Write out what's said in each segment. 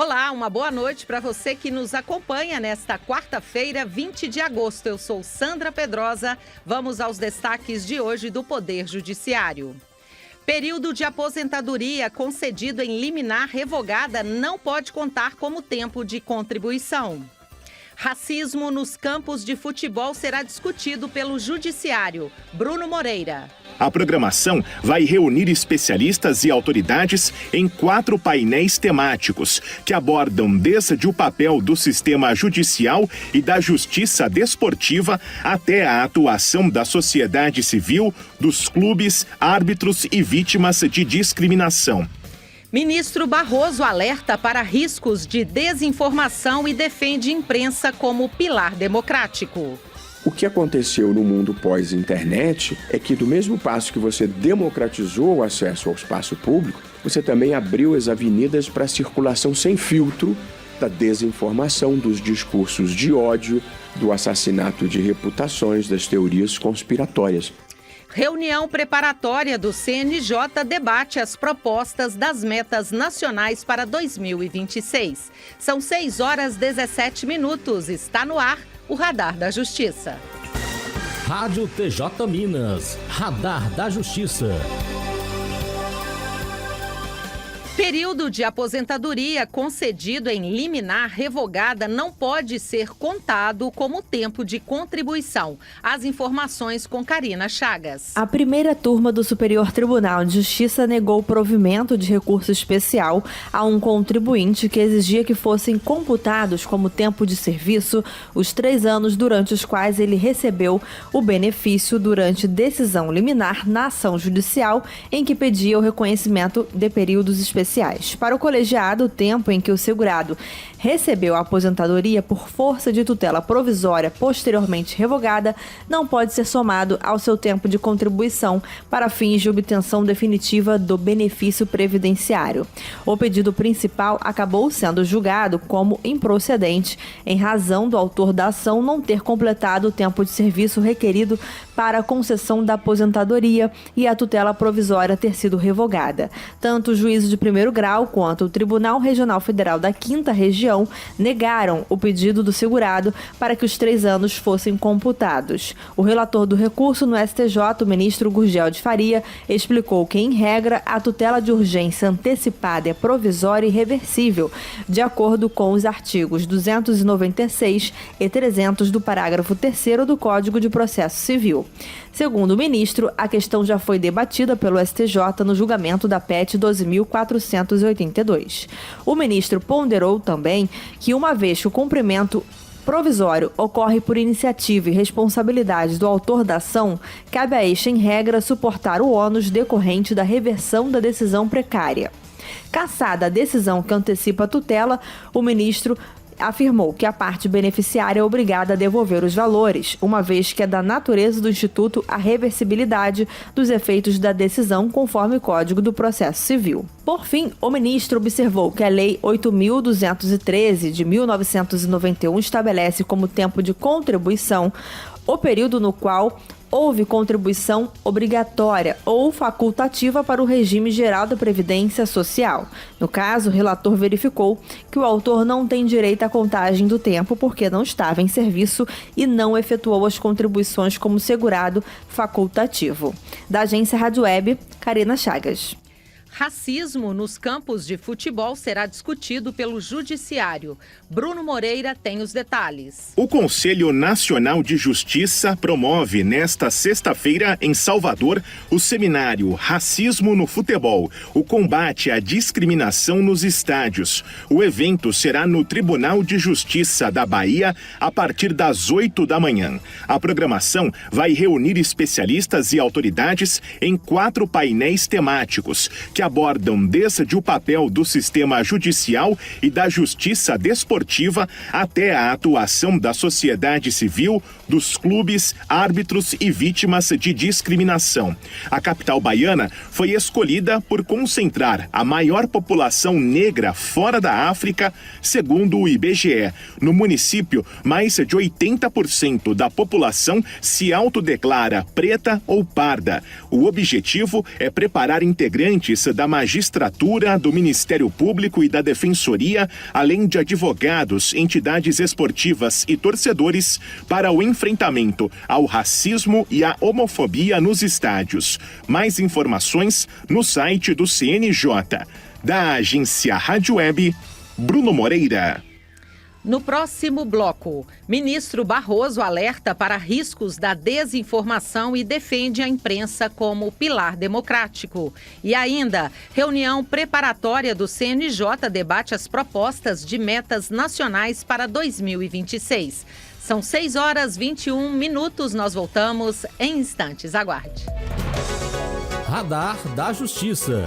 Olá, uma boa noite para você que nos acompanha nesta quarta-feira, 20 de agosto. Eu sou Sandra Pedrosa. Vamos aos destaques de hoje do Poder Judiciário. Período de aposentadoria concedido em liminar revogada não pode contar como tempo de contribuição. Racismo nos campos de futebol será discutido pelo Judiciário. Bruno Moreira. A programação vai reunir especialistas e autoridades em 4 painéis temáticos que abordam desde o papel do sistema judicial e da justiça desportiva até a atuação da sociedade civil, dos clubes, árbitros e vítimas de discriminação. Ministro Barroso alerta para riscos de desinformação e defende imprensa como pilar democrático. O que aconteceu no mundo pós-internet é que, do mesmo passo que você democratizou o acesso ao espaço público, você também abriu as avenidas para a circulação sem filtro da desinformação, dos discursos de ódio, do assassinato de reputações, das teorias conspiratórias. Reunião preparatória do CNJ debate as propostas das metas nacionais para 2026. São 6h17. Está no ar o Radar da Justiça. Rádio TJ Minas. Radar da Justiça. Período de aposentadoria concedido em liminar revogada não pode ser contado como tempo de contribuição. As informações com Karina Chagas. A primeira turma do Superior Tribunal de Justiça negou o provimento de recurso especial a um contribuinte que exigia que fossem computados como tempo de serviço os 3 anos durante os quais ele recebeu o benefício durante decisão liminar na ação judicial em que pedia o reconhecimento de períodos especiais. Para o colegiado, o tempo em que o segurado recebeu a aposentadoria por força de tutela provisória posteriormente revogada não pode ser somado ao seu tempo de contribuição para fins de obtenção definitiva do benefício previdenciário. O pedido principal acabou sendo julgado como improcedente em razão do autor da ação não ter completado o tempo de serviço requerido para a concessão da aposentadoria e a tutela provisória ter sido revogada. Tanto o juízo de primeiro grau quanto o Tribunal Regional Federal da 5ª Região negaram o pedido do segurado para que os 3 anos fossem computados. O relator do recurso no STJ, o ministro Gurgel de Faria, explicou que, em regra, a tutela de urgência antecipada é provisória e reversível, de acordo com os artigos 296 e 300 do parágrafo 3º do Código de Processo Civil. Segundo o ministro, a questão já foi debatida pelo STJ no julgamento da PEC 12.482. O ministro ponderou também que, uma vez que o cumprimento provisório ocorre por iniciativa e responsabilidade do autor da ação, cabe a este, em regra, suportar o ônus decorrente da reversão da decisão precária. Cassada a decisão que antecipa a tutela, o ministro afirmou que a parte beneficiária é obrigada a devolver os valores, uma vez que é da natureza do Instituto a reversibilidade dos efeitos da decisão conforme o Código do Processo Civil. Por fim, o ministro observou que a Lei 8.213 de 1991 estabelece como tempo de contribuição o período no qual houve contribuição obrigatória ou facultativa para o regime geral da Previdência Social. No caso, o relator verificou que o autor não tem direito à contagem do tempo porque não estava em serviço e não efetuou as contribuições como segurado facultativo. Da agência Rádio Web, Karina Chagas. Racismo nos campos de futebol será discutido pelo Judiciário. Bruno Moreira tem os detalhes. O Conselho Nacional de Justiça promove nesta sexta-feira em Salvador o seminário Racismo no Futebol, o combate à discriminação nos estádios. O evento será no Tribunal de Justiça da Bahia a partir das 8 da manhã. A programação vai reunir especialistas e autoridades em 4 painéis temáticos que abordam desde o papel do sistema judicial e da justiça desportiva até a atuação da sociedade civil, dos clubes, árbitros e vítimas de discriminação. A capital baiana foi escolhida por concentrar a maior população negra fora da África, segundo o IBGE. No município, mais de 80% da população se autodeclara preta ou parda. O objetivo é preparar integrantes da magistratura, do Ministério Público e da Defensoria, além de advogados, entidades esportivas e torcedores, para o enfrentamento ao racismo e à homofobia nos estádios. Mais informações no site do CNJ. Da agência Rádio Web, Bruno Moreira. No próximo bloco, ministro Barroso alerta para riscos da desinformação e defende a imprensa como pilar democrático. E ainda, reunião preparatória do CNJ debate as propostas de metas nacionais para 2026. São 6h21, nós voltamos em instantes. Aguarde. Radar da Justiça.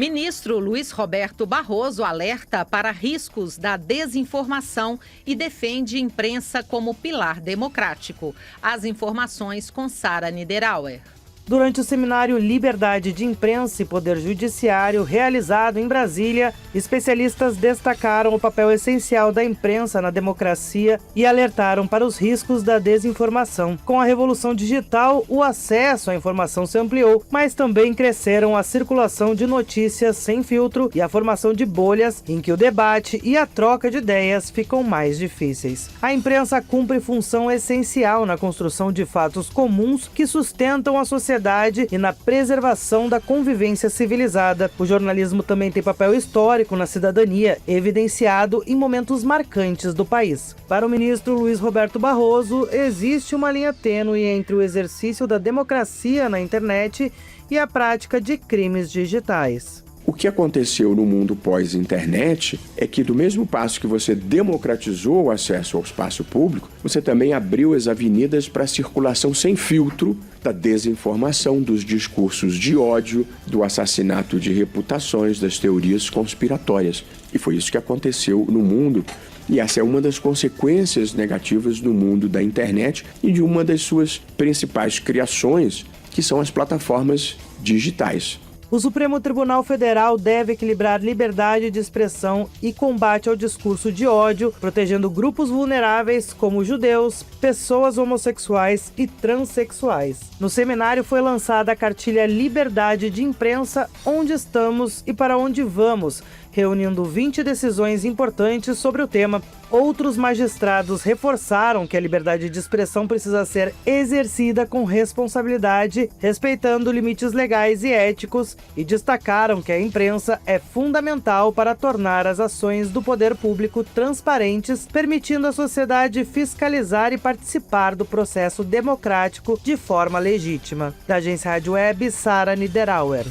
Ministro Luiz Roberto Barroso alerta para riscos da desinformação e defende imprensa como pilar democrático. As informações com Sara Niederauer. Durante o seminário Liberdade de Imprensa e Poder Judiciário, realizado em Brasília, especialistas destacaram o papel essencial da imprensa na democracia e alertaram para os riscos da desinformação. Com a revolução digital, o acesso à informação se ampliou, mas também cresceram a circulação de notícias sem filtro e a formação de bolhas em que o debate e a troca de ideias ficam mais difíceis. A imprensa cumpre função essencial na construção de fatos comuns que sustentam a sociedade e na preservação da convivência civilizada. O jornalismo também tem papel histórico na cidadania, evidenciado em momentos marcantes do país. Para o ministro Luiz Roberto Barroso, existe uma linha tênue entre o exercício da democracia na internet e a prática de crimes digitais. O que aconteceu no mundo pós-internet é que, do mesmo passo que você democratizou o acesso ao espaço público, você também abriu as avenidas para a circulação sem filtro da desinformação, dos discursos de ódio, do assassinato de reputações, das teorias conspiratórias. E foi isso que aconteceu no mundo. E essa é uma das consequências negativas do mundo da internet e de uma das suas principais criações, que são as plataformas digitais. O Supremo Tribunal Federal deve equilibrar liberdade de expressão e combate ao discurso de ódio, protegendo grupos vulneráveis como judeus, pessoas homossexuais e transexuais. No seminário foi lançada a cartilha Liberdade de Imprensa, Onde Estamos e Para Onde Vamos, reunindo 20 decisões importantes sobre o tema. Outros magistrados reforçaram que a liberdade de expressão precisa ser exercida com responsabilidade, respeitando limites legais e éticos, e destacaram que a imprensa é fundamental para tornar as ações do poder público transparentes, permitindo à sociedade fiscalizar e participar do processo democrático de forma legítima. Da Agência Rádio Web, Sara Niederauer.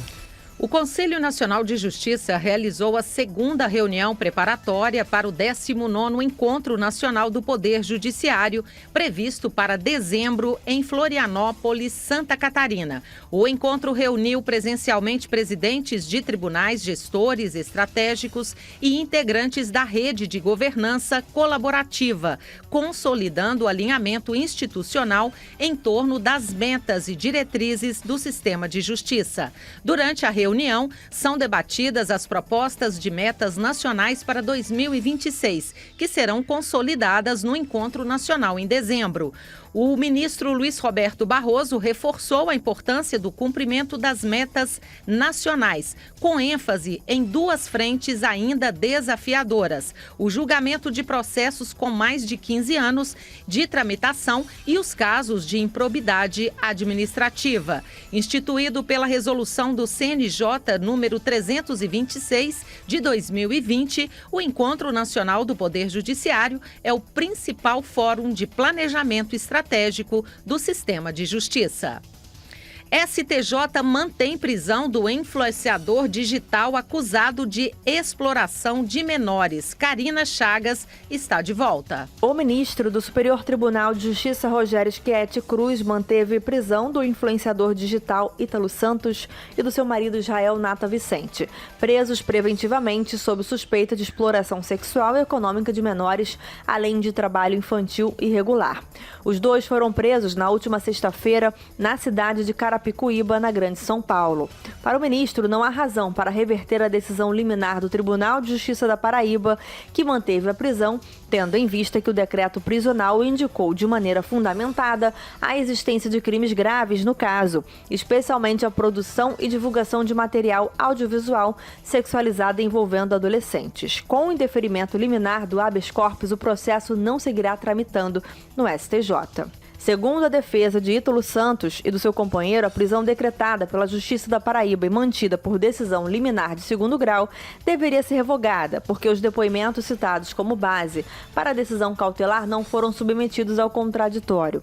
O Conselho Nacional de Justiça realizou a segunda reunião preparatória para o 19º Encontro Nacional do Poder Judiciário, previsto para dezembro em Florianópolis, Santa Catarina. O encontro reuniu presencialmente presidentes de tribunais, gestores estratégicos e integrantes da rede de governança colaborativa, consolidando o alinhamento institucional em torno das metas e diretrizes do sistema de justiça. Durante a reunião, são debatidas as propostas de metas nacionais para 2026, que serão consolidadas no Encontro Nacional em dezembro. O ministro Luiz Roberto Barroso reforçou a importância do cumprimento das metas nacionais, com ênfase em duas frentes ainda desafiadoras: o julgamento de processos com mais de 15 anos de tramitação e os casos de improbidade administrativa. Instituído pela resolução do CNJ número 326 de 2020, o Encontro Nacional do Poder Judiciário é o principal fórum de planejamento estratégico do sistema de justiça. STJ mantém prisão do influenciador digital acusado de exploração de menores. Karina Chagas está de volta. O ministro do Superior Tribunal de Justiça, Rogério Schietti Cruz, manteve prisão do influenciador digital Ítalo Santos e do seu marido Israel Nata Vicente, presos preventivamente sob suspeita de exploração sexual e econômica de menores, além de trabalho infantil irregular. Os dois foram presos na última sexta-feira na cidade de Carapebá, Carapicuíba, na Grande São Paulo. Para o ministro, não há razão para reverter a decisão liminar do Tribunal de Justiça da Paraíba, que manteve a prisão, tendo em vista que o decreto prisional indicou de maneira fundamentada a existência de crimes graves no caso, especialmente a produção e divulgação de material audiovisual sexualizado envolvendo adolescentes. Com o indeferimento liminar do habeas corpus, o processo não seguirá tramitando no STJ. Segundo a defesa de Ítalo Santos e do seu companheiro, a prisão decretada pela Justiça da Paraíba e mantida por decisão liminar de segundo grau deveria ser revogada, porque os depoimentos citados como base para a decisão cautelar não foram submetidos ao contraditório.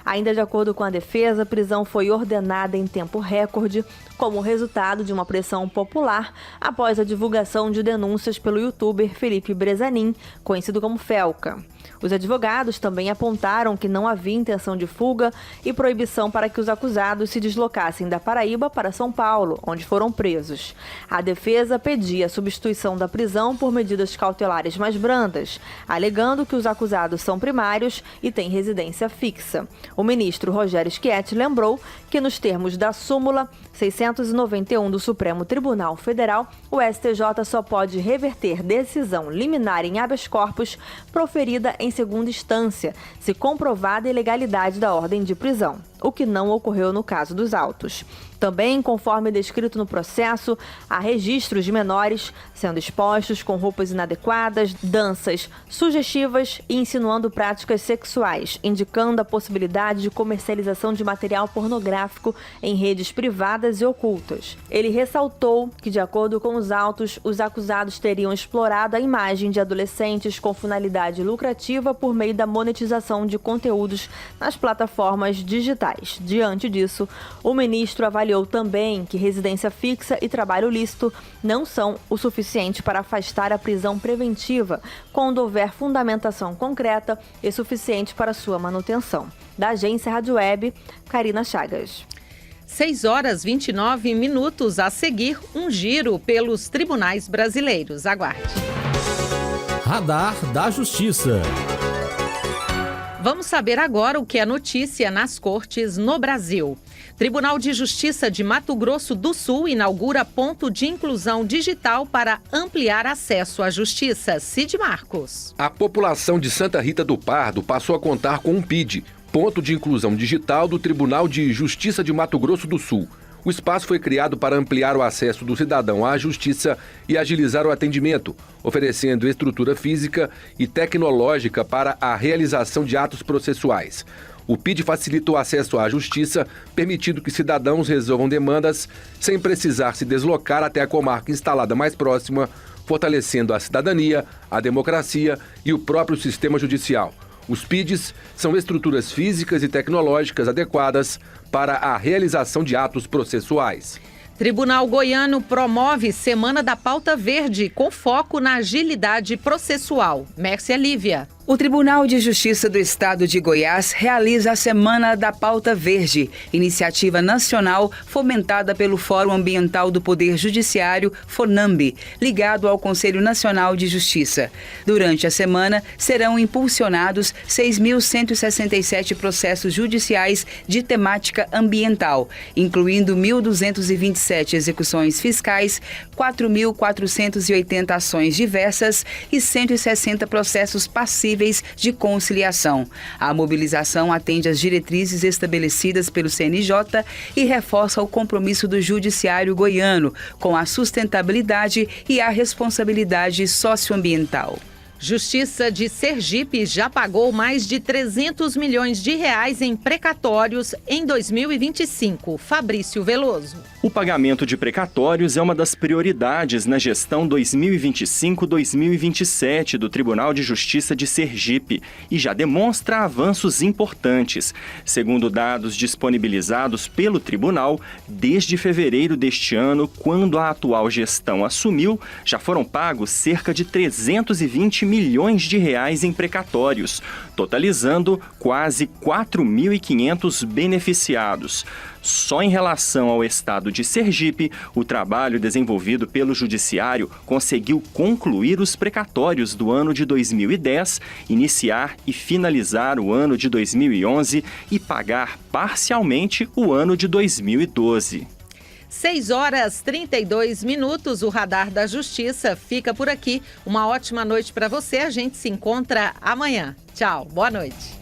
Ainda de acordo com a defesa, a prisão foi ordenada em tempo recorde, como resultado de uma pressão popular após a divulgação de denúncias pelo youtuber Felipe Bresanin, conhecido como Felca. Os advogados também apontaram que não havia intenção de fuga e proibição para que os acusados se deslocassem da Paraíba para São Paulo, onde foram presos. A defesa pedia a substituição da prisão por medidas cautelares mais brandas, alegando que os acusados são primários e têm residência fixa. O ministro Rogério Schietti lembrou que, nos termos da súmula 691 do Supremo Tribunal Federal, o STJ só pode reverter decisão liminar em habeas corpus proferida em segunda instância, se comprovada a ilegalidade da ordem de prisão, o que não ocorreu no caso dos autos. Também, conforme descrito no processo, há registros de menores sendo expostos com roupas inadequadas, danças sugestivas e insinuando práticas sexuais, indicando a possibilidade de comercialização de material pornográfico em redes privadas e ocultas. Ele ressaltou que, de acordo com os autos, os acusados teriam explorado a imagem de adolescentes com finalidade lucrativa por meio da monetização de conteúdos nas plataformas digitais. Diante disso, o ministro avaliou também que residência fixa e trabalho lícito não são o suficiente para afastar a prisão preventiva, quando houver fundamentação concreta e suficiente para sua manutenção. Da agência Rádio Web, Karina Chagas. 6h29, a seguir, um giro pelos tribunais brasileiros. Aguarde. Radar da Justiça. Vamos saber agora o que é notícia nas cortes no Brasil. Tribunal de Justiça de Mato Grosso do Sul inaugura ponto de inclusão digital para ampliar acesso à justiça. Cid Marcos. A população de Santa Rita do Pardo passou a contar com um PID, ponto de inclusão digital do Tribunal de Justiça de Mato Grosso do Sul. O espaço foi criado para ampliar o acesso do cidadão à justiça e agilizar o atendimento, oferecendo estrutura física e tecnológica para a realização de atos processuais. O PID facilita o acesso à justiça, permitindo que cidadãos resolvam demandas sem precisar se deslocar até a comarca instalada mais próxima, fortalecendo a cidadania, a democracia e o próprio sistema judicial. Os PIDs são estruturas físicas e tecnológicas adequadas para a realização de atos processuais. Tribunal Goiano promove Semana da Pauta Verde com foco na agilidade processual. Mércia Lívia. O Tribunal de Justiça do Estado de Goiás realiza a Semana da Pauta Verde, iniciativa nacional fomentada pelo Fórum Ambiental do Poder Judiciário, FONAMB, ligado ao Conselho Nacional de Justiça. Durante a semana, serão impulsionados 6.167 processos judiciais de temática ambiental, incluindo 1.227 execuções fiscais, 4.480 ações diversas e 160 processos passíveis de conciliação. A mobilização atende às diretrizes estabelecidas pelo CNJ e reforça o compromisso do Judiciário goiano com a sustentabilidade e a responsabilidade socioambiental. Justiça de Sergipe já pagou mais de 300 milhões de reais em precatórios em 2025. Fabrício Veloso. O pagamento de precatórios é uma das prioridades na gestão 2025-2027 do Tribunal de Justiça de Sergipe e já demonstra avanços importantes. Segundo dados disponibilizados pelo tribunal, desde fevereiro deste ano, quando a atual gestão assumiu, já foram pagos cerca de 320 milhões de reais em precatórios, totalizando quase 4.500 beneficiados. Só em relação ao estado de Sergipe, o trabalho desenvolvido pelo Judiciário conseguiu concluir os precatórios do ano de 2010, iniciar e finalizar o ano de 2011 e pagar parcialmente o ano de 2012. 6h32, o Radar da Justiça fica por aqui. Uma ótima noite para você. A gente se encontra amanhã. Tchau, boa noite.